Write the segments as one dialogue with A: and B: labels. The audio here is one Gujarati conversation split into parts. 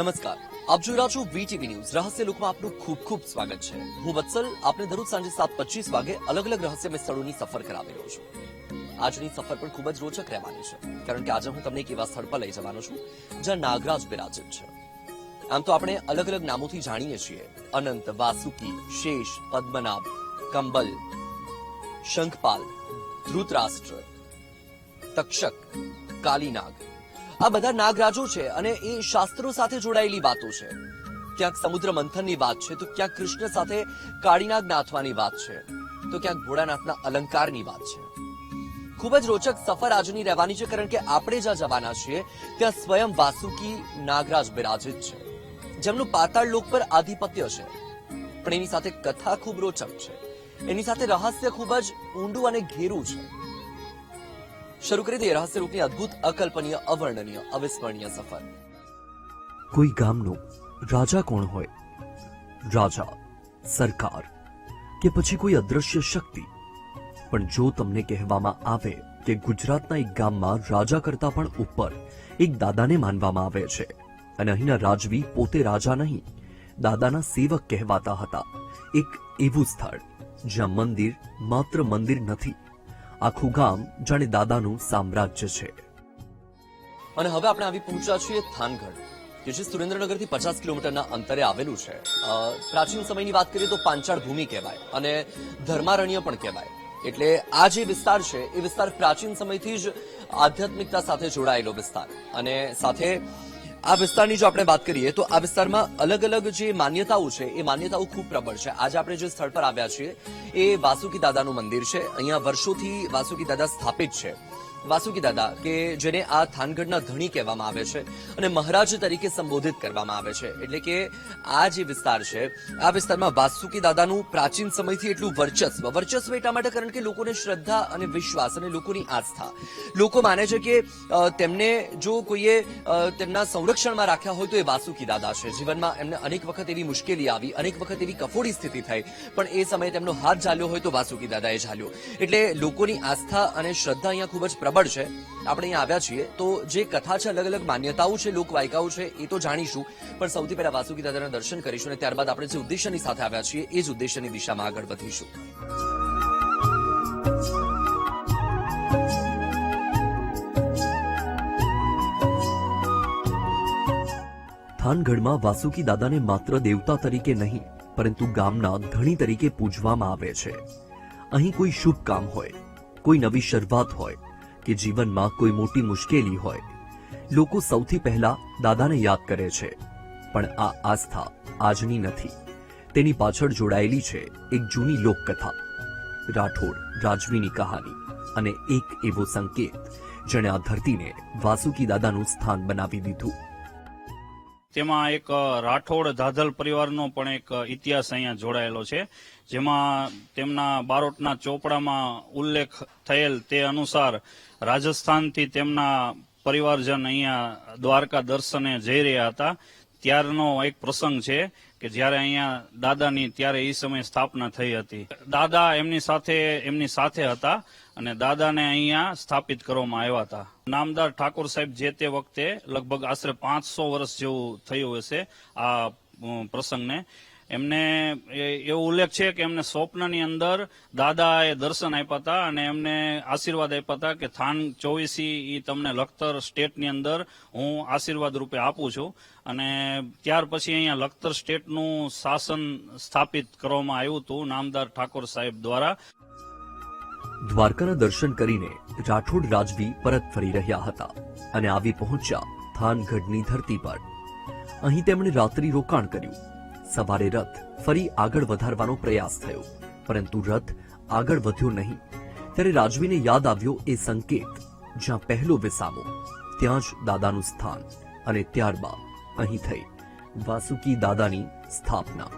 A: નમસ્કાર, આપ જોઈ રહ્યા છો વીટીવી ન્યૂઝ રહસ્ય લોકમાં આપનું ખૂબ ખૂબ સ્વાગત છે। હું વત્સલ આપને દરરોજ સાંજે 7:25 વાગે અલગ અલગ રહસ્યમય સ્થળોની સફર કરાવી રહ્યો છું। આજની સફર પણ ખૂબ જ રોચક રહેવાની છે, કારણ કે આજે હું તમને એક એવા સ્થળ પર લઈ જવાનો છું જ્યાં નાગરાજ બિરાજિત છે। આમ તો આપણે અલગ અલગ નામોથી જાણીએ છીએ, અનંત, વાસુકી, શેષ, પદ્મનાભ, કંબલ, શંખપાલ, ધૃતરાષ્ટ્ર, તક્ષક, કાલીનાગ, આ બધા નાગરાજો છે અને એ શાસ્ત્રો સાથે જોડાયેલી વાતો છે। ક્યાંક સમુદ્ર મંથનની વાત છે, તો ક્યાંક કૃષ્ણ સાથે કાળીનાગ નાથવાની વાત છે, તો ક્યાંક ભોળાનાથના અલંકારની વાત છે। ખૂબ જ રોચક સફર આજની રહેવાની છે, કારણ કે આપણે જ્યાં જવાના છીએ ત્યાં સ્વયં વાસુકી નાગરાજ બિરાજિત છે, જેમનું પાતાળ લોક પર આધિપત્ય છે। પણ એની સાથે કથા ખૂબ રોચક છે, એની સાથે રહસ્ય ખૂબ જ ઊંડું અને ઘેરું છે। શરૂ કરી દઈએ રહસ્ય રૂપની અદ્ભુત, અકલ્પનીય, અવર્ણનીય, અવિસ્મરણીય સફર।
B: કોઈ ગામનો રાજા કોણ હોય? રાજા, સરકાર કે પછી કોઈ અદ્રશ્ય શક્તિ? પણ જો તમને કહેવામાં આવે કે ગુજરાતના એક ગામમાં રાજા કરતા પણ ઉપર એક દાદાને માનવામાં આવે છે, અને અહીંના રાજવી પોતે રાજા નહીં, દાદાના સેવક કહેવાતા હતા, એક એવું સ્થળ જ્યાં મંદિર માત્ર મંદિર નથી, આખું ગામ જાણે દાદાનું સામ્રાજ્ય છે।
A: અને હવે આપણે આવી પહોંચ્યા છીએ થાનગઢ, કે જે સુરેન્દ્રનગરથી 50 કિલોમીટરના અંતરે આવેલું છે। પ્રાચીન સમયની વાત કરીએ તો પાંચાળ ભૂમિ કહેવાય અને ધર્મારણ્ય પણ કહેવાય। એટલે આ જે વિસ્તાર છે એ વિસ્તાર પ્રાચીન સમયથી જ આધ્યાત્મિકતા સાથે જોડાયેલો વિસ્તાર, અને સાથે આ વિસ્તારની જો આપણે વાત કરીએ તો આ વિસ્તારમાં અલગ અલગ જે માન્યતાઓ છે એ માન્યતાઓ ખૂબ પ્રબળ છે। આજે આપણે જે સ્થળ પર આવ્યા છીએ એ વાસુકી દાદાનું મંદિર છે। અહીંયા વર્ષોથી વાસુકી દાદા સ્થાપિત છે। વાસુકી દાદા કે જેને આ થાનગઢના ધણી કહેવામાં આવે છે અને મહારાજ તરીકે સંબોધિત કરવામાં આવે છે, એટલે કે આ જે વિસ્તાર છે આ વિસ્તારમાં વાસુકી દાદાનું પ્રાચીન સમયથી એટલું વર્ચસ્વ એટલા માટે કારણ કે લોકોને શ્રદ્ધા અને વિશ્વાસ અને લોકોની આસ્થા, લોકો માને છે કે તેમને જો કોઈએ તેમના સંરક્ષણમાં રાખ્યા હોય તો એ વાસુકી દાદા છે। જીવનમાં એમને અનેક વખત એવી મુશ્કેલી આવી, અનેક વખત એવી કફોડી સ્થિતિ થઈ, પણ એ સમયે તેમનો હાથ ઝાલ્યો હોય તો વાસુકી દાદાએ ઝાલ્યો। એટલે લોકોની આસ્થા અને શ્રદ્ધા અહીંયા ખૂબ જ પ્રબળ છે। આપણે અહીંયા આવ્યા છીએ તો જે કથા છે, અલગ અલગ માન્યતાઓ છે, લોકવાયકાઓ છે, એ તો જાણીશું, પણ સૌથી પહેલા વાસુકી દાદાના દર્શન કરીશું અને ત્યારબાદ આપણે જે ઉદ્દેશ્યની સાથે આવ્યા છીએ એ જ ઉદ્દેશ્યની દિશામાં આગળ વધીશું।
B: થાનગઢમાં વાસુકી દાદાને માત્ર દેવતા તરીકે નહીં, પરંતુ ગામના ધણી તરીકે પૂજવામાં આવે છે। અહીં કોઈ શુભ કામ હોય, કોઈ નવી શરૂઆત હોય કે જીવનમાં કોઈ મોટી મુશ્કેલી હોય, લોકો સૌથી પહેલા દાદાને યાદ કરે છે। પણ આ આસ્થા આજની નથી, તેની પાછળ જોડાયેલી છે એક જૂની લોકકથા, રાઠોડ રાજવીની કહાની, અને એક એવો સંકેત જેણે આ ધરતીને વાસુકી દાદાનું સ્થાન બનાવી દીધું।
C: તેમાં એક રાઠોડ ધાધલ પરિવારનો પણ એક ઇતિહાસ અહીંયા જોડાયેલો છે, જેમાં તેમના બારોટના ચોપડામાં ઉલ્લેખ થયેલ તે અનુસાર રાજસ્થાનથી તેમના પરિવારજન અહીંયા દ્વારકા દર્શને જઈ રહ્યા હતા, ત્યારનો એક પ્રસંગ છે કે જ્યારે અહીંયા દાદાની ત્યારે એ સમયે સ્થાપના થઈ હતી। દાદા એમની સાથે હતા અને દાદાને અહીંયા સ્થાપિત કરવામાં આવ્યા હતા। નામદાર ઠાકોર સાહેબ જે તે વખતે લગભગ આશરે 500 વર્ષ જેવું થયું હશે આ પ્રસંગને। એમને એવો ઉલ્લેખ છે કે એમને સ્વપ્નની અંદર દાદાએ દર્શન આપ્યા હતા અને એમને આશીર્વાદ આપ્યા હતા કે થાન 24 એ તમને લખતર સ્ટેટની અંદર હું આશીર્વાદ રૂપે આપું છું, અને ત્યાર પછી અહીંયા લખતર સ્ટેટનું શાસન સ્થાપિત કરવામાં આવ્યું હતું નામદાર ઠાકોર સાહેબ દ્વારા।
B: દ્વારકાના દર્શન કરીને રાઠોડ રાજવી પરત ફરી રહ્યા હતા અને આવી પહોંચ્યા થાનગઢની ધરતી પર। અહીં તેમણે રાત્રિ રોકાણ કર્યું। સવારે રથ ફરી આગળ વધારવાનો પ્રયાસ થયો, પરંતુ રથ આગળ વધ્યો નહીં। ત્યારે રાજવીને યાદ આવ્યો એ સંકેત, જ્યાં પહેલો વિસામો ત્યાં જ દાદાનું સ્થાન, અને ત્યારબાદ અહીં થઈ વાસુકી દાદાની સ્થાપના।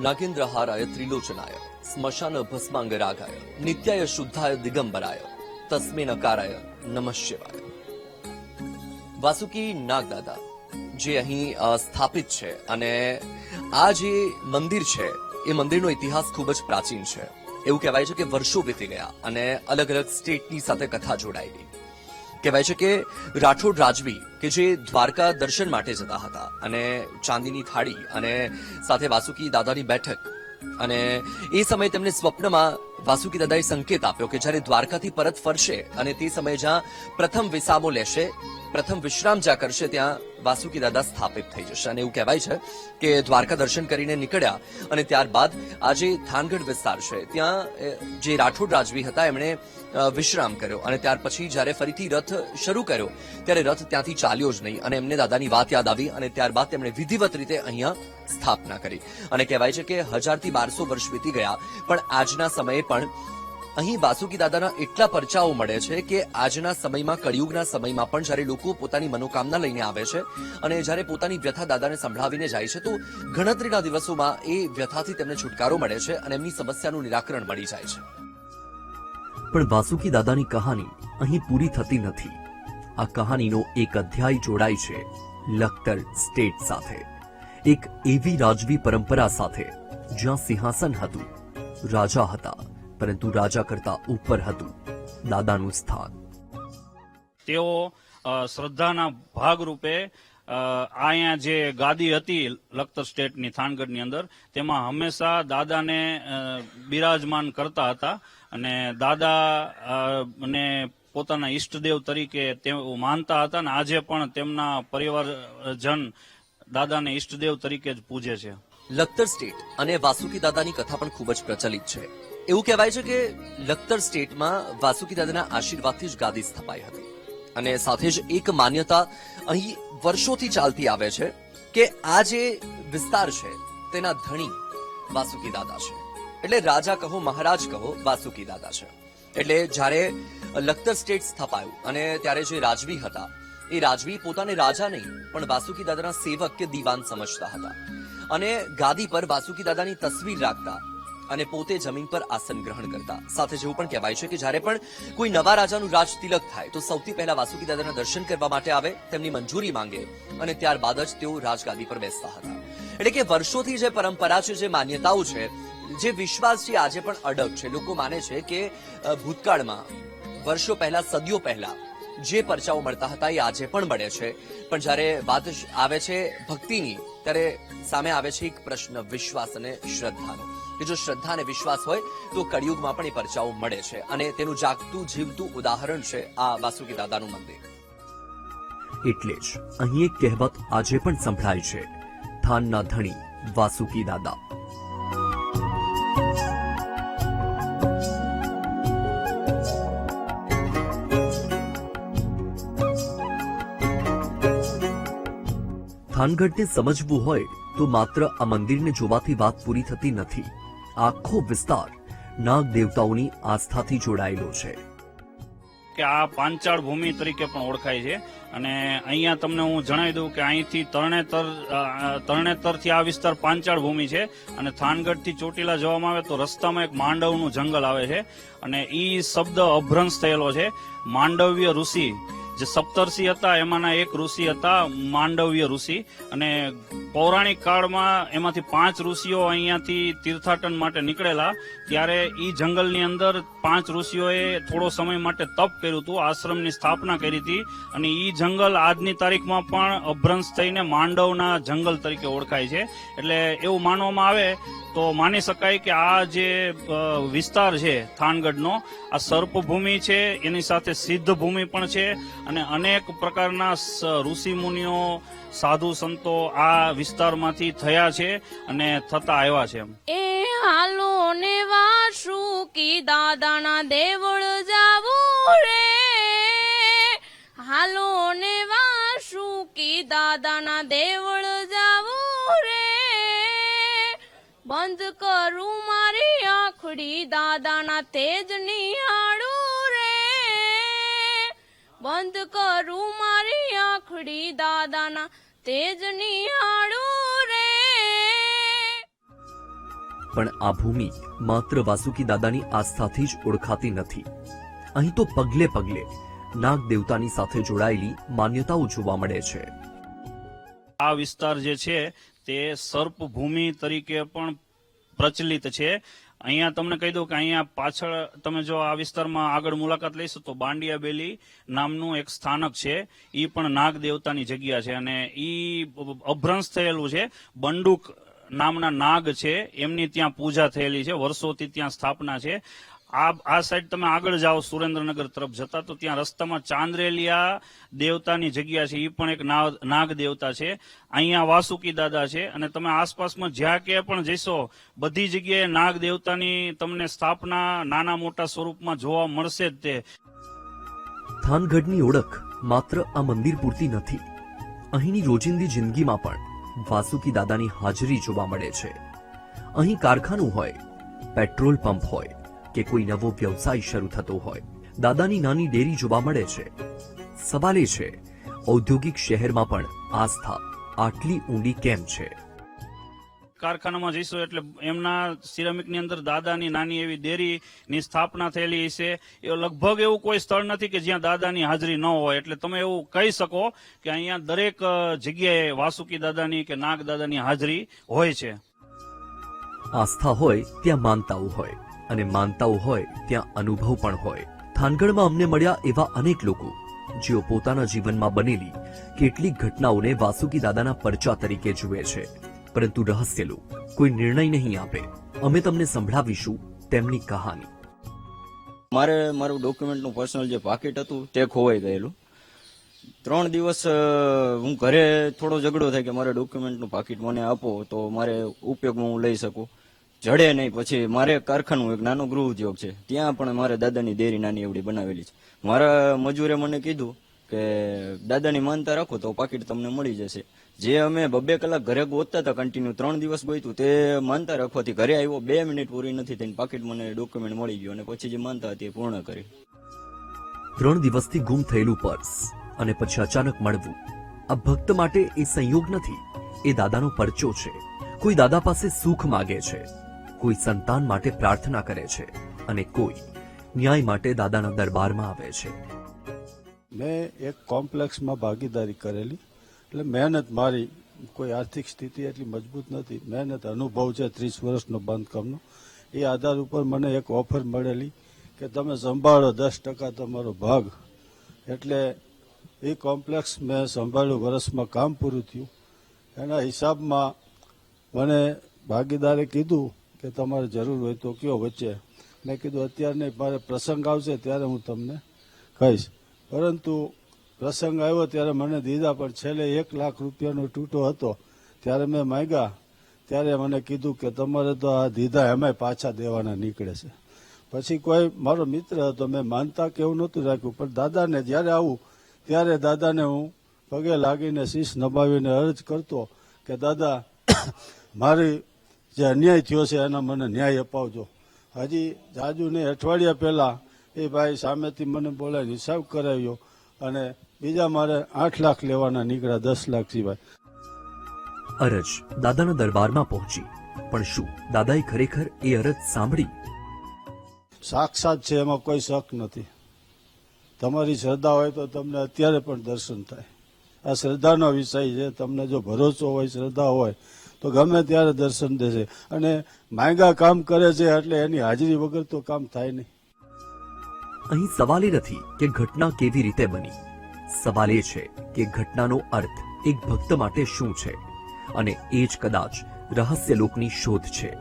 A: નાગેન્દ્રહારાય ત્રિલોચનાય સ્મશાન ભસ્માંગરાગાય નિત્યાય શુદ્ધાય દિગંબરાય તસ્મે નકારાય નમઃ શિવાય। વાસુકી નાગદાદા જે અહીં સ્થાપિત છે, અને આ જે મંદિર છે એ મંદિરનો ઇતિહાસ ખૂબ જ પ્રાચીન છે. એવું કહેવાય છે કે વર્ષો વીતી ગયા અને અલગ અલગ સ્ટેટની સાથે કથા જોડાયેલી. કહેવાય છે કે રાઠોડ રાજવી કે જે દ્વારકા દર્શન માટે જતા હતા અને ચાંદીની થાળી અને સાથે વાસુકી દાદાની બેઠક, અને એ સમયે તેમને સ્વપ્નમાં વાસુકી દાદાએ સંકેત આપ્યો કે જ્યારે દ્વારકાથી પરત ફરશે અને તે સમયે જ્યાં પ્રથમ વિસામો લેશે, પ્રથમ વિશ્રામ જ્યાં કરશે, ત્યાં વાસુકી દાદા સ્થાપિત થઈ જશે. અને એવું કહેવાય છે કે દ્વારકા દર્શન કરીને નીકળ્યા અને ત્યારબાદ આ જે થાનગઢ વિસ્તાર છે ત્યાં જે રાઠોડ રાજવી હતા એમણે વિશ્રામ કર્યો અને ત્યાર પછી જ્યારે ફરીથી રથ શરૂ કર્યો ત્યારે રથ ત્યાંથી ચાલ્યો જ નહીં અને એમને દાદાની વાત યાદ આવી અને ત્યારબાદ તેમણે વિધિવત રીતે અહીંયા સ્થાપના કરી. અને કહેવાય છે કે 1000 થી 1200 વર્ષ વીતી ગયા પણ આજના સમયે પણ અહીં વાસુકી દાદાના એટલા પરચાઓ મળે છે કે આજના સમયમાં, કળિયુગના સમયમાં પણ જ્યારે લોકો પોતાની મનોકામના લઈને આવે છે અને જ્યારે પોતાની વ્યથા દાદાને સંભળાવીને જાય છે તો ગણતરીના દિવસોમાં એ વ્યથાથી તેમને છુટકારો મળે છે અને એમની સમસ્યાનું નિરાકરણ મળી જાય છે.
B: પણ વાસુકી દાદાની કહાની અહીં પૂરી થતી નથી. આ કહાનીનો એક અધ્યાય જોડાય છે લખતર સ્ટેટ સાથે, એક એવી રાજવી પરંપરા સાથે જ્યાં સિંહાસન હતું, રાજા હતા, પરંતુ રાજા કરતા ઉપર હતું દાદાનું સ્થાન.
C: તેઓ શ્રદ્ધાના ભાગરૂપે અહીંયા જે ગાદી હતી લખતર સ્ટેટની થાનગઢની અંદર, તેમાં હંમેશા દાદાને બિરાજમાન કરતા હતા અને દાદા ને પોતાના ઈષ્ટદેવ તરીકે તેઓ માનતા હતા અને આજે પણ તેમના પરિવારજન દાદાને ઈષ્ટદેવ તરીકે જ પૂજે છે.
A: લખતર સ્ટેટ અને વાસુકી દાદાની કથા પણ ખૂબ જ પ્રચલિત છે. એવું કહેવાય છે કે લખતર સ્ટેટમાં વાસુકી દાદાના આશીર્વાદથી જ ગાદી સ્થપાઈ હતી અને સાથે જ એક માન્યતા અહીં વર્ષોથી ચાલતી આવે છે કે આ જે વિસ્તાર છે તેના ધણી વાસુકી દાદા છે. એટલે રાજા કહો, મહારાજ કહો, વાસુકી દાદા છે. એટલે જ્યારે લખતર સ્ટેટ સ્થપાયું અને ત્યારે જે રાજવી હતા એ રાજવી પોતાને રાજા નહીં પણ વાસુકી દાદાના સેવક કે દીવાન સમજતા હતા અને ગાદી પર વાસુકી દાદાની તસવીર રાખતા અને પોતે જમીન પર આસન ગ્રહણ કરતા. સાથે જેવું પણ કહેવાય છે કે જ્યારે પણ કોઈ નવા રાજાનું રાજ તિલક થાય તો સૌથી પહેલા વાસુકી દાદાના દર્શન કરવા માટે આવે, તેમની મંજૂરી માંગે અને ત્યારબાદ જ તેઓ રાજગાદી પર બેસતા હતા. એટલે કે વર્ષોથી જે પરંપરા છે, જે માન્યતાઓ છે, જે વિશ્વાસ છે આજે પણ અડગ છે. લોકો માને છે કે ભૂતકાળમાં વર્ષો પહેલા, સદીઓ પહેલા જે પરચાઓ મળતા હતા એ આજે પણ મળે છે. પણ જ્યારે વાત આવે છે ભક્તિની ત્યારે સામે આવે છે એક પ્રશ્ન, વિશ્વાસ અને શ્રદ્ધાનો, કે જો શ્રદ્ધા અને વિશ્વાસ હોય તો કળિયુગમાં પણ એ પરચાઓ મળે છે અને તેનું જાગતું જીવતું ઉદાહરણ છે આ વાસુકી દાદાનું મંદિર.
B: એટલે જ અહીં એક કહેવત આજે પણ સંભળાય છે, થાનના ધણી વાસુકી દાદા. થાનગઢને સમજવું હોય તો માત્ર આ મંદિરને જોવાથી વાત પૂરી થતી નથી. આખો વિસ્તાર નાગ દેવતાઓની આસ્થાથી જોડાયેલો છે.
C: કે આ પાંચાળ ભૂમિ તરીકે પણ ઓળખાય છે અને અહીંયા તમને હું જણાવી દઉં કે અહીંથી તરણેતરથી આ વિસ્તાર પાંચાળ ભૂમિ છે અને થાનગઢથી ચોટીલા જવામાં આવે તો રસ્તામાં એક માંડવનું જંગલ આવે છે અને ઈ શબ્દ અભ્રંશ થયેલો છે. માંડવ્ય ઋષિ જે સપ્તર્ષિ હતા એમાંના એક ઋષિ હતા માંડવ્ય ઋષિ અને પૌરાણિક કાળમાં એમાંથી 5 ઋષિઓ અહીંયાથી તીર્થાટન માટે નીકળેલા. ત્યારે ઈ જંગલની અંદર 5 ઋષિઓએ થોડો સમય માટે તપ કર્યું હતું, આશ્રમની સ્થાપના કરી હતી અને ઈ જંગલ આજની તારીખમાં પણ અભ્રંશ થઈને માંડવના જંગલ તરીકે ઓળખાય છે. એટલે એવું માનવામાં આવે તો માની શકાય કે આ જે વિસ્તાર છે થાનગઢનો, આ સર્પભૂમિ છે, એની સાથે સિદ્ધ ભૂમિ પણ છે અને અનેક પ્રકારના ઋષિ મુનિઓ, સાધુ સંતો આ વિસ્તારમાંથી થયા છે અને થતા આવ્યા છે.
D: એ હાલો ને વાસુકી દાદાના દેવળ જાવું રે, હાલો ને વાસુકી દાદાના દેવળ જાવું રે, બંધ કરું મારી આંખડી દાદાના તેજ નિહાળું રે, બંધ કરું મારી આંખડી દાદાના તેજ નિહાળું રે.
B: પણ આ ભૂમિ માત્ર વાસુકી દાદાની આસ્થાથી જ ઓળખાતી નથી. અહીં તો પગલે પગલે નાગ દેવતાની સાથે જોડાયેલી માન્યતાઓ જોવા મળે છે.
C: આ વિસ્તાર જે છે તે સર્પભૂમિ તરીકે પણ પ્રચલિત છે. અહીંયા તમને કહી દઉં કે અહીંયા પાછળ તમે જો આ વિસ્તારમાં આગળ મુલાકાત લઈશો તો બાંડિયા બેલી નામનું એક સ્થાનક છે. ઈ પણ નાગ દેવતાની જગ્યા છે અને ઈ અભ્રંશ થયેલું છે. બંડુક નામના નાગ છે, એમની ત્યાં પૂજા થયેલી છે, વર્ષોથી ત્યાં સ્થાપના છે. આ સાઈડ તમે આગળ જાઓ સુરેન્દ્રનગર તરફ જતા તો ત્યાં રસ્તામાં ચાંદ્રેલિયા દેવતાની જગ્યા છે, એ પણ એક નાગ દેવતા છે. અહીંયા વાસુકી દાદા છે અને તમે આસપાસમાં જ્યાં કે પણ જઈશો બધી જગ્યાએ નાગ દેવતાની તમને સ્થાપના નાના મોટા સ્વરૂપમાં જોવા મળશે જ. તે
B: થાનગઢની ઓળખ માત્ર આ મંદિર પૂરતી નથી. અહીંની રોજિંદી જિંદગીમાં પણ વાસુકી દાદાની હાજરી જોવા મળે છે. અહીં કારખાનું હોય, પેટ્રોલ પંપ હોય કે કોઈ નવો વ્યવસાય શરૂ થતો હોય, દાદાની નાની ડેરી જોવા મળે છે. સવાલ એ છે, ઔદ્યોગિક શહેરમાં પણ આસ્થા આટલી ઊંડી કેમ છે?
C: કારખાનામાં જઈશો એટલે એમના સિરામિકની અંદર દાદાની નાની એવી ડેરીની સ્થાપના થયેલી છે. એ લગભગ એવું કોઈ સ્થળ નથી કે જ્યાં દાદાની હાજરી ન હોય. એટલે તમે એવું કહી શકો કે અહીંયા દરેક જગ્યાએ વાસુકી દાદાની કે નાગ દાદાની હાજરી હોય છે.
B: આસ્થા હોય ત્યાં માનતાઓ હોય અને માનતાઓ હોય ત્યાં અનુભવ પણ હોય. થાનગઢમાં અમને મળ્યા એવા અનેક લોકો જેઓ પોતાના જીવનમાં બનેલી કેટલીક ઘટનાઓને વાસુકી દાદાના પરચા તરીકે જુએ છે, પરંતુ રહસ્યલો કોઈ નિર્ણય નહીં આપે. અમે તમને સંભળાવીશું તેમની કહાની.
E: મારું ડોક્યુમેન્ટનું પર્સનલ જે પાકીટ હતું તે ખોવાઈ ગયેલું. 3 દિવસ હું ઘરે થોડો ઝઘડો થાય કે મારે ડોક્યુમેન્ટનું પાકીટ મને આપો તો મારે ઉપયોગમાં હું લઈ શકું. જડે નહીં. પછી મારે કારખાનું એક નાનો ગૃહ ઉદ્યોગ છે, ત્યાં પણ મારે દાદાની ડેરી નાની એવડી બનાવેલી છે. મારા મજૂરે મને કીધું કે દાદાની માનતા રાખો તો પાકીટ તમને મળી જશે. જે અમે 2 કલાક ઘરે ગોતતા હતા કન્ટિન્યુ 3 દિવસ ગોઈતું, તે માનતા રાખવાથી ઘરે આવ્યો 2 મિનિટ પૂરી નથી થઈને પાકીટ મને ડોક્યુમેન્ટ મળી ગયું અને પછી જે માનતા હતી એ પૂર્ણ કરી.
B: 3 દિવસથી ગુમ થયેલું પર્સ અને પછી અચાનક મળવું, આ ભક્ત માટે એ સંયોગ નથી, એ દાદાનો પરચો છે. કોઈ દાદા પાસે સુખ માગે છે, કોઈ સંતાન માટે પ્રાર્થના કરે છે અને કોઈ ન્યાય માટે દાદાના દરબારમાં આવે છે.
F: મેં એક કોમ્પ્લેક્સમાં ભાગીદારી કરેલી. એટલે મહેનત, મારી કોઈ આર્થિક સ્થિતિ એટલી મજબૂત નથી, મહેનત અનુભવ છે 30 વર્ષનો બાંધકામનો. એ આધાર ઉપર મને એક ઓફર મળેલી કે તમે સંભાળો 10% તમારો ભાગ. એટલે એ કોમ્પ્લેક્સ મેં સંભાળ્યું. વર્ષમાં કામ પૂરું થયું. એના હિસાબમાં મને ભાગીદારે કીધું કે તમારે જરૂર હોય તો કયો વચ્ચે. મેં કીધું અત્યારે નહીં, મારે પ્રસંગ આવશે ત્યારે હું તમને કહીશ. પરંતુ પ્રસંગ આવ્યો ત્યારે મને દીધા, પણ છેલ્લે 1 લાખ રૂપિયાનો તૂટો હતો. ત્યારે મેં માંગ્યા ત્યારે મને કીધું કે તમારે તો આ દીધા એમાંય પાછા દેવાના નીકળે છે. પછી કોઈ મારો મિત્ર હતો, મેં માનતા કે એવું નહોતું રાખ્યું, પણ દાદાને જ્યારે આવું ત્યારે દાદાને હું પગે લાગીને શીશ નભાવીને અરજ કરતો કે દાદા મારી જે અન્યાય થયો છે એના મને ન્યાય અપાવજો. હજી જાજુ ને અઠવાડિયા પહેલા એ ભાઈ સામેથી મને બોલાવીને હિસાબ કરાવ્યો અને બીજા મારે 8 લાખ લેવાના નીકળ્યા 10 લાખ સિવાય.
B: અરજ દાદાના દરબારમાં પહોંચી, પણ શું દાદાએ ખરેખર એ અરજ સાંભળી?
F: સાક્ષાત છે, એમાં કોઈ શક નથી. તમારી શ્રદ્ધા હોય તો તમને અત્યારે પણ દર્શન થાય. આ શ્રદ્ધાનો વિષય છે. તમને જો ભરોસો હોય, શ્રદ્ધા હોય તો ગમે ત્યારે દર્શન દેશે. અને માંગા કામ કરે છે એટલે એની હાજરી વગર તો કામ થાય નહીં.
B: અહીં સવાલ એ નથી કે ઘટના કેવી રીતે બની, સવાલ એ છે કે ઘટનાનો અર્થ એક ભક્ત માટે શું છે. અને એ જ કદાચ રહસ્ય લોકની શોધ છે.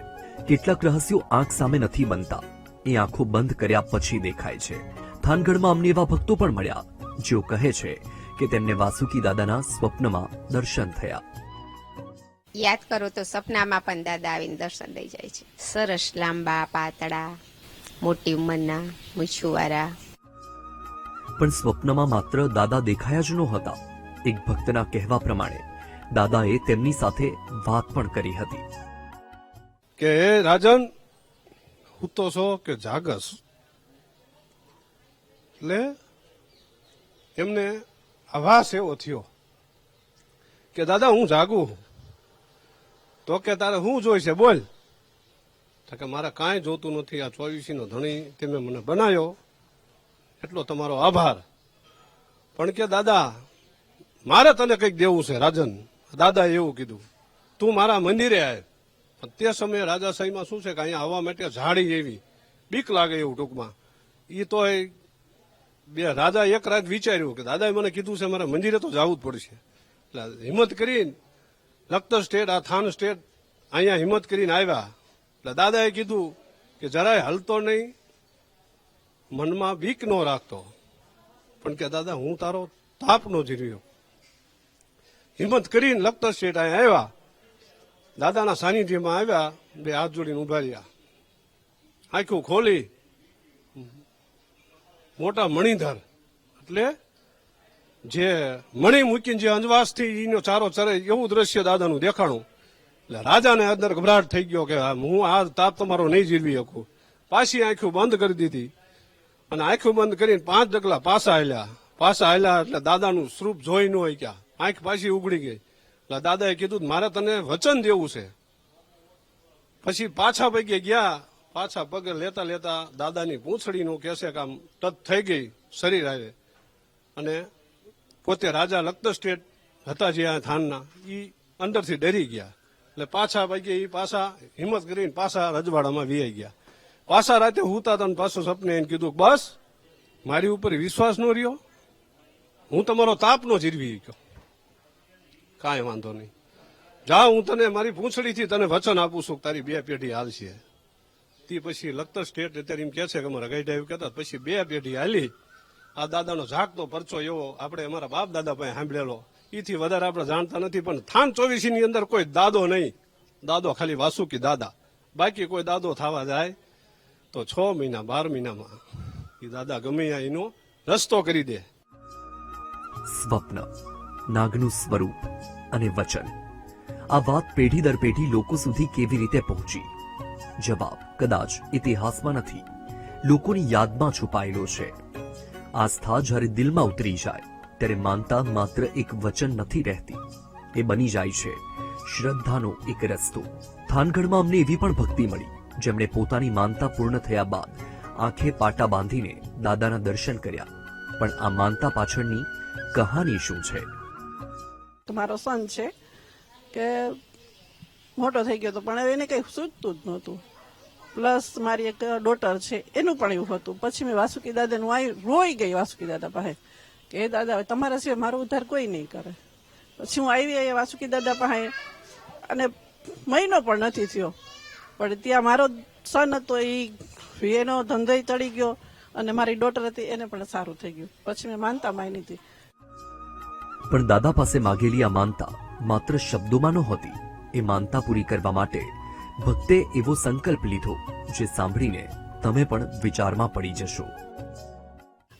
B: કેટલાક રહસ્યો આંખ સામે નથી બનતા, એ આંખો બંધ કર્યા પછી દેખાય છે. થાનગઢમાં અમને એવા ભક્તો પણ મળ્યા જેઓ કહે છે કે તેમને વાસુકી દાદાના સ્વપ્નમાં દર્શન થયા.
G: યાદ કરો તો સપનામાં પણ દાદા આવીને દર્શન દઈ જાય છે. સરસ લાંબા પાતળા, મોટી ઉંમરના, મૂછુવાળા.
B: પણ સ્વપ્નમાં માત્ર દાદા દેખાયા જ નહોતા. એક ભક્તના કહેવા પ્રમાણે દાદાએ તેમની સાથે વાત પણ કરી હતી
H: કે હે રાજન, સૂતો છો કે જાગસ? એટલે એમને આભાસ એવો થયો કે દાદા હું જાગું. તો કે તારે શું જોઈશે બોલ. તો કે મારે કાંઈ જોતું નથી, આ 24નો ધણી તમે મને બનાવ્યો એટલો તમારો આભાર. પણ કે દાદા મારે તને કંઈક દેવું છે રાજન. દાદાએ એવું કીધું, તું મારા મંદિરે આવ, પણ તે સમયે રાજાશાહીમાં શું છે કે અહીંયા આવવા માટે ઝાડી એવી બીક લાગે એવું ટૂંકમાં. એ તો બે રાજા એક રાત વિચાર્યું કે દાદાએ મને કીધું છે મારે મંદિરે તો જવું જ પડશે. એટલે હિંમત કરીને લખતર સ્ટેટ, આ થાન સ્ટેટ અહીંયા હિંમત કરીને આવ્યા. એટલે દાદાએ કીધું કે જરાય હલતો નહીં, મનમાં બીક ન રાખતો, પણ કે દાદા હું તારો તાપ નો જીર્યો. હિંમત કરીને લખતર સ્ટેટ અહીંયા આવ્યા, દાદાના સાનિધ્યમાં આવ્યા, બે હાથ જોડીને ઉભા રહ્યા, આંખું ખોલી મોટા મણિધર એટલે જે મણી મૂકીને જે અંજવાસથી એનો ચારો ચરે એવું દ્રશ્ય દાદાનું દેખાણું. એટલે રાજાને અંદર ગભરાટ થઈ ગયો કે હું આ તાપ તમારો નહીં જીરવી શકું. પાછી આંખું બંધ કરી દીધી અને આંખું બંધ કરીને 5 ડગલા પાછા હાલ્યા એટલે દાદાનું સ્વરૂપ જોઈ ન હોય ક્યાં, આંખ પાછી ઉગડી ગઈ. એટલે દાદાએ કીધું મારે તને વચન દેવું છે. પછી પાછા પગે ગયા, પાછા પગે લેતા લેતા દાદાની પૂંછડીનું કહેશે કે આમ ટચ થઈ ગઈ શરીર આવે. અને પોતે રાજા લખતર સ્ટેટ હતા જે આ થાનના, એ અંદરથી ડરી ગયા. એટલે પાછા પગે એ પાછા હિંમત કરીને પાછા રજવાડામાં વિયાઈ ગયા. પાછા રાતે હુતા હતા, પાછું સપને એને કીધું બસ મારી ઉપર વિશ્વાસ ન રહ્યો, હું તમારો તાપ નો જીરવી ગયો, કાંઈ વાંધો નહીં, જા હું તને મારી પૂંછડીથી તને વચન આપું છું તારી 2 પેઢી હાલશે. તે પછી લખતર સ્ટેટ અત્યારે એમ કે છે કે અમારા ગાઈડ એવું કહેતા, પછી 2 પેઢી હાલી. આ દાદાનો ઝાકતો પરચો એવો આપણે અમારા બાપ દાદા પાસે સાંભળેલો, એથી વધારે આપણે જાણતા નથી. પણ થાન 24 ની અંદર કોઈ દાદો નહીં, દાદો ખાલી વાસુકી દાદા, બાકી કોઈ દાદો થવા જાય તો 6 મહિના 12 મહિનામાં એ દાદા ગમે એનો રસ્તો કરી દે.
B: સ્વપ્ન, નાગનું સ્વરૂપ અને વચન, આ વાત પેઢી દર પેઢી લોકો સુધી કેવી રીતે પહોંચી? જવાબ કદાચ ઇતિહાસમાં નથી, લોકોની યાદમાં છુપાયેલો છે. આસ્થા જ્યારે દિલમાં ઉતરી જાય ત્યારે માનતા માત્ર એક વચન નથી રહેતી, એ બની જાય છે શ્રદ્ધાનો એક રસ્તો. થાનગઢમાં અમને એવી પણ ભક્તિ મળી જેમણે પોતાની માનતા પૂર્ણ થયા બાદ આંખે પાટા બાંધીને દાદાના દર્શન કર્યા. પણ આ માનતા પાછળની કહાની શું છે?
I: મારો સન છે કે મોટો થઈ ગયો હતો, પણ હવે એને કઈ સૂચતું જ નહોતું. પ્લસ મારી એક ડોટર છે, એનું પણ એવું હતું. પછી મેં વાસુકી દાદાનું રોઈ ગઈ વાસુકી દાદા પાસે કે હે દાદા હવે તમારા સિવાય મારો ઉદ્ધાર કોઈ નહીં કરે. પછી હું આવી વાસુકી દાદા પાસે, અને મહિનો પણ નથી થયો, પણ ત્યાં મારો સન હતો એનો ધંધો ચડી ગયો, અને મારી ડોટર હતી એને પણ સારું થઈ ગયું. પછી મેં માનતા માની હતી.
B: પણ દાદા પાસે માગેલી આ માનતા માત્ર શબ્દોમાં નહોતી. એ માનતા પૂરી કરવા માટે ભક્તે એવો સંકલ્પ લીધો જે સાંભળીને તમે પણ વિચારમાં પડી જશો.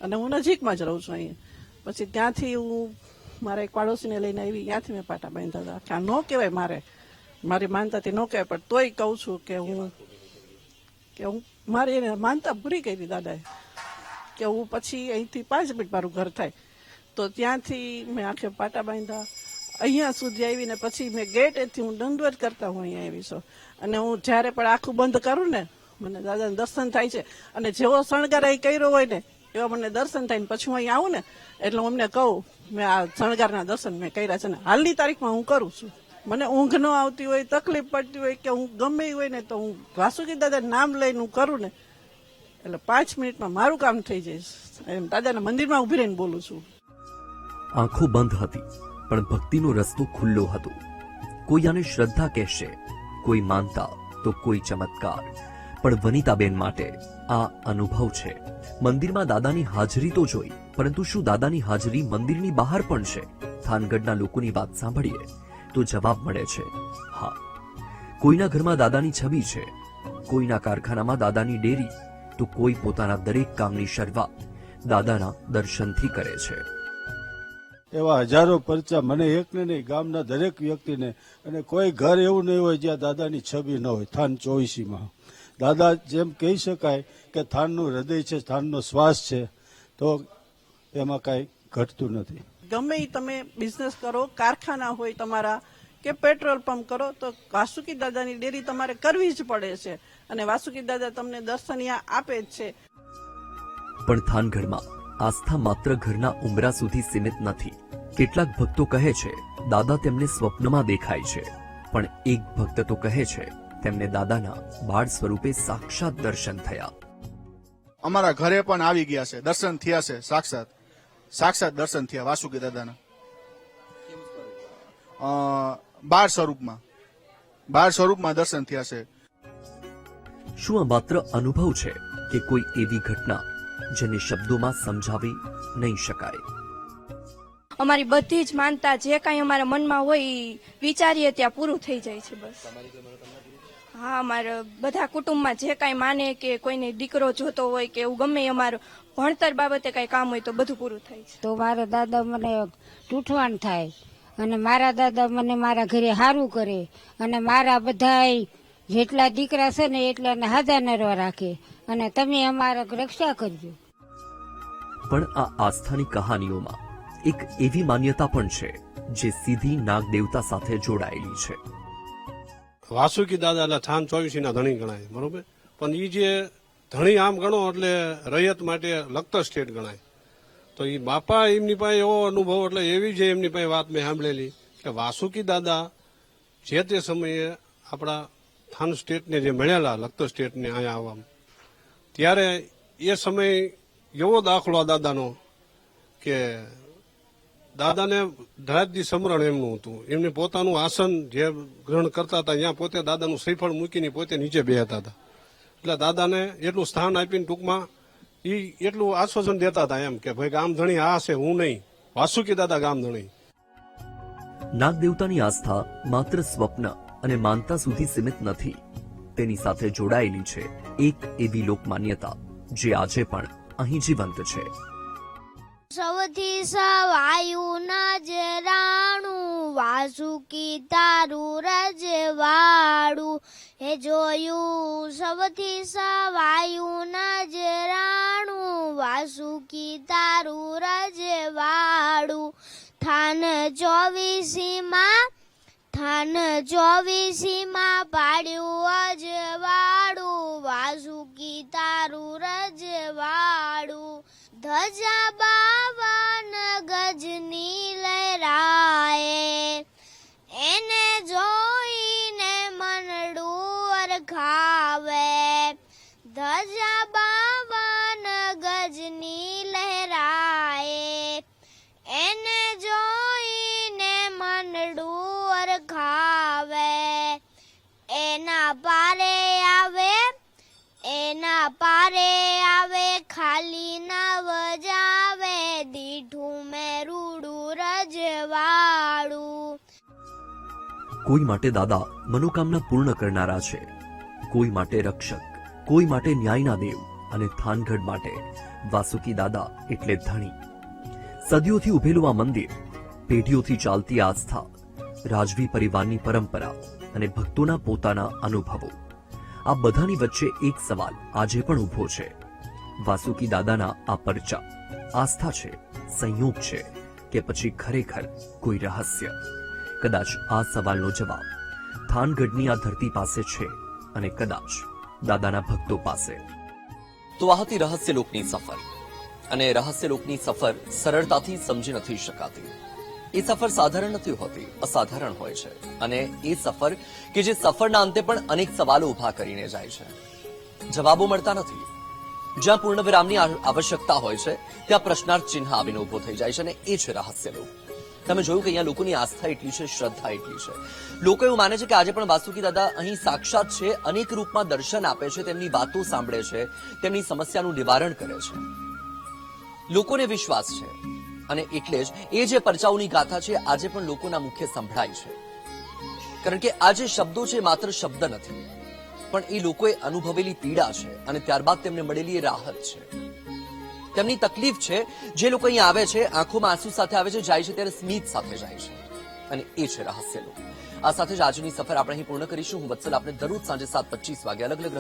I: અને હું નજીકમાં જ રહું છું અહીંયા. પછી ત્યાંથી હું મારા એક પાડોશીને લઈને આવી, ત્યાંથી મેં પાટા બાંધ્યા હતા. કે આ ન કહેવાય, મારી માનતાથી ન કહેવાય, પણ તોય કહું છું કે હું મારી એને માનતા પૂરી કરી દાદાએ, કે હું પછી અહીંથી 5 મિનિટ મારું ઘર થાય. તો ત્યાંથી મેં આખે પાટા બાંધ્યા, અહીંયા સુધી આવીને પછી મેં ગેટેથી હું દંડવત કરતા હું અહીંયા આવી છું. અને હું જ્યારે પણ આખું બંધ કરું ને મને દાદાને દર્શન થાય છે. અને જેવો શણગાર અહીં કર્યો હોય ને એવા મને દર્શન થાય. ને પછી હું અહીં આવું ને એટલે હું અમને કહું મેં આ શણગારના દર્શન મેં કર્યા છે. ને હાલની તારીખમાં હું કરું છું. મને ઊંઘ ન આવતી હોય, તકલીફ પડતી હોય, કે હું ગમે હોય ને તો હું વાસુકી દાદા નામ લઈને હું કરું ને એટલે 5 મિનિટમાં મારું કામ થઈ જાય. એમ દાદાના મંદિરમાં ઉભી રહીને બોલું છું.
B: આંખો બંધ હતી પણ ભક્તિનો રસ્તો ખુલ્લો હતો. કોઈ આને શ્રદ્ધા કહેશે, કોઈ માનતા, તો કોઈ ચમત્કાર. પણ વનિતાબેન માટે આ અનુભવ છે. મંદિરમાં દાદાની હાજરી તો જોઈ, પરંતુ શું દાદાની હાજરી મંદિરની બહાર પણ છે? થાનગઢના લોકોની વાત સાંભળીએ તો જવાબ મળે છે હા. કોઈના ઘરમાં દાદાની છબી છે, કોઈના કારખાનામાં દાદાની ડેરી, તો કોઈ પોતાના દરેક કામની શરૂઆત દાદાના દર્શનથી કરે છે.
F: એવા હજારો પરચા, મને એકને નહીં ગામના દરેક વ્યક્તિને. અને કોઈ ઘર એવું નહીં હોય જ્યાં દાદાની છબી ન હોય. થાન 24માં દાદા જેમ કહી શકાય કે થાનનું હૃદય છે, થાનનો શ્વાસ છે, તો એમાં કાંઈ ઘટતું નથી.
I: ગમે તમે બિઝનેસ કરો, કારખાના હોય તમારા, કે પેટ્રોલ પંપ કરો, તો વાસુકી દાદાની ડેરી તમારે કરવી જ પડે છે. અને વાસુકી દાદા તમને દર્શનિયા આપે જ છે.
B: પણ થાનગઢમાં આસ્થા માત્ર ઘરના ઉંબરા સુધી સીમિત નથી. કેટલાક ભક્તો કહે છે દાદા તેમને સ્વપ્નમાં દેખાય છે, પણ એક ભક્ત તો કહે છે તેમને દાદાના બાળ સ્વરૂપે સાક્ષાત દર્શન થયા.
J: અમારા ઘરે પણ આવી ગયા છે, દર્શન થયા છે, સાક્ષાત દર્શન થયા વાસુકી દાદાના બાળ સ્વરૂપમાં દર્શન થયા છે.
B: શું આ માત્ર અનુભવ છે કે કોઈ એવી ઘટના જેને શબ્દોમાં સમજાવી નહીં શકાય?
D: અમારી બધી જ માનતા જે કાંઈ અમારા મનમાં હોય ઈ વિચારીએ ત્યાં પૂરું થઈ જાય છે. બસ હા, અમારા બધા કુટુંબમાં જે કાંઈ માને કે કોઈને દીકરો જોતો હોય કે એવું ગમે અમારું ભણતર બાબતે કાંઈ કામ હોય તો બધું પૂરું થાય છે.
K: તો મારા દાદા મને તૂટવાન થાય અને મારા દાદા મને મારા ઘરે સારું કરે અને મારા બધાય જેટલા દીકરા છે ને એટલાને હાજા નરવા રાખે અને તમે અમારા રક્ષા કરજો.
B: પણ આ આસ્થાની કહાનીઓમાં એક એવી માન્યતા પણ છે જે સીધી નાગ દેવતા સાથે જોડાયેલી છે.
H: વાસુકી દાદા એટલે થાન 24 ના ધણી ગણાય, બરોબર. પણ એ જે ધણી આમ ગણો એટલે રૈયત માટે લખતર સ્ટેટ ગણાય. તો એ બાપા એમની પાસે એવો અનુભવ, એટલે એવી જે એમની પાસે વાત મેં સાંભળેલી કે વાસુકી દાદા જે તે સમયે આપણા થાન સ્ટેટને જે મળેલા, લખતર સ્ટેટને અહીંયા આવવામાં, ત્યારે એ સમય એવો દાખલો દાદાનો કે દાદાને ધરાજદી સમરણ એમનું હતું. એમને પોતાનું આસન જે ગ્રહણ કરતા હતા ત્યાં પોતે દાદાનું શ્રીફળ મૂકીને પોતે નીચે બેહતા હતા. એટલે દાદાને એટલું સ્થાન આપીને ટૂંકમાં એ એટલું આશ્વાસન દેતા હતા એમ કે ભાઈ ગામ ધણી આ છે, હું નહીં, વાસુકી દાદા ગામ ધણી.
B: નાગ દેવતાની આસ્થા માત્ર સ્વપ્ન અને માનતા સુધી સીમિત નથી. તેની સાથે જોડાયેલી છે એક એવી લોકમાન્યતા જે આજે પણ અહીં જીવંત છે.
L: સૌથી સવાયુના જરાણું વાસુકી તારું રજવાડું હે જોયું. સૌથી સવાયુના જરાણું વાસુકી તારું રજવાડું. થાન 24 માં પાડ્યું અજવાડું વાસુકી તારું રજવાડું. ધજા 52 ગજની લહેરાએ એને જોઈને મનડું અરખાવે. ધજા 52 ગજની લહેરાએ એને જોઈને મનડું અરખાવે. એના પારે આવે ખાલી ના વજાવે દીઠું મેં રૂડું રજવાડું.
B: કોઈ માટે દાદા મનોકામના પૂર્ણ કરનારા છે, કોઈ માટે રક્ષક, કોઈ માટે ન્યાયના દેવ અને થાનગઢ માટે વાસુકી દાદા એટલે ધણી. સદીઓથી ઉભેલું આ મંદિર, પેઢીઓથી ચાલતી આસ્થા, રાજવી પરિવારની પરંપરા અને ભક્તોના પોતાના અનુભવો, આ બધાની વચ્ચે એક સવાલ આજે પણ ઉભો છે. વાસુકી દાદાના આ પરચા આસ્થા છે, સંયોગ છે કે પછી ખરેખર કોઈ રહસ્ય? કદાચ આ સવાલનો જવાબ થાનગઢની આ ધરતી પાસે છે અને કદાચ દાદાના ભક્તો પાસે.
A: તો આ હતી રહસ્યલોકની સફર. અને રહસ્યલોકની સફર સરળતાથી સમજી નથી શકાતી. એ સફર સાધારણ નથી હોતી, અસાધારણ હોય છે. અને એ સફર કે જે સફરના અંતે પણ અનેક સવાલો ઉભા કરીને જાય છે. જવાબો મળતા નથી. જ્યાં પૂર્ણ વિરામની આવશ્યકતા હોય છે ત્યાં પ્રશ્નાર્થ ચિહ્ન આવીને ઉભો થઈ જાય છે. અને એ છે રહસ્યલોક. તમે જોયું કે અહીંયા લોકોની આસ્થા એટલી છે, શ્રદ્ધા એટલી છે. લોકો એવું માને છે કે આજે પણ વાસુકી દાદા અહીં સાક્ષાત છે, અનેક રૂપમાં દર્શન આપે છે, તેમની વાતો સાંભળે છે, તેમની સમસ્યાનું નિવારણ કરે છે. લોકોને વિશ્વાસ છે અને એટલે જ એ જે પરચાઓની ગાથા છે આજે પણ લોકોના મુખે સંભળાય છે. કારણ કે આ જે શબ્દો છે માત્ર શબ્દ નથી, પણ એ લોકોએ અનુભવેલી પીડા છે અને ત્યારબાદ તેમને મળેલી એ રાહત છે. તેમની તકલીફ છે. જે લોકો અહીં આવે છે આંખોમાં આંસુ સાથે આવે છે, જાય છે ત્યારે સ્મિત સાથે જાય છે. અને એ છે રહસ્યલોક. આ સાથે જ આજની સફર આપણે અહીં પૂર્ણ કરીશું. હું વત્સલ આપને દરરોજ સાંજે 7:25 વાગે અલગ અલગ